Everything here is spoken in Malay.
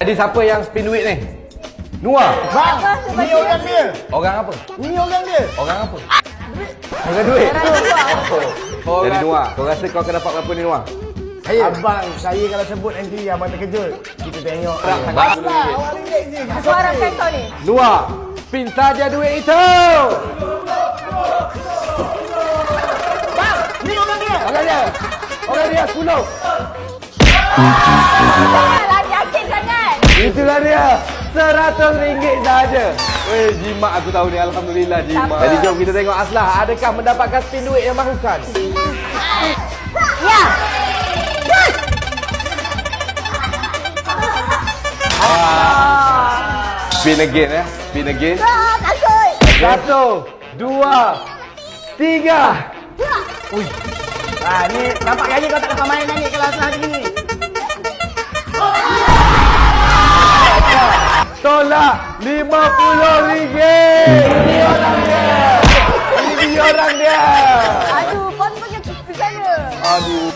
Jadi siapa yang spin duit ni? Nuah. Bang, ni orang dia. Orang apa? Ni orang dia. Orang apa? Orang duit. Orang Jadi Nuah, kau rasa kau akan dapat berapa ni Nuah? Abang, saya kalau sebut nanti abang terkejut. Kita tengok. Aslah, awak relax je. Aku harapkan kau ni. Nuah, spin saja duit itu. Bang, ni orang dia. Orang dia. Orang dia 10. Lagi yakin sangat. Itulah dia. RM100 sahaja. Weh, jimat aku tahu ni. Alhamdulillah jimat. Jadi jom kita tengok Aslah adakah mendapatkan spin duit yang mahukan. Ya. Spin again Spin again. Takut. 1, 2, 3. Ni nampak lagi kau tak dapat main lagi kalau asal ni. Tolak RM50. Ini orang dia. Ini orang dia. Aduh, kau ni pakai kuku sana. Aduh.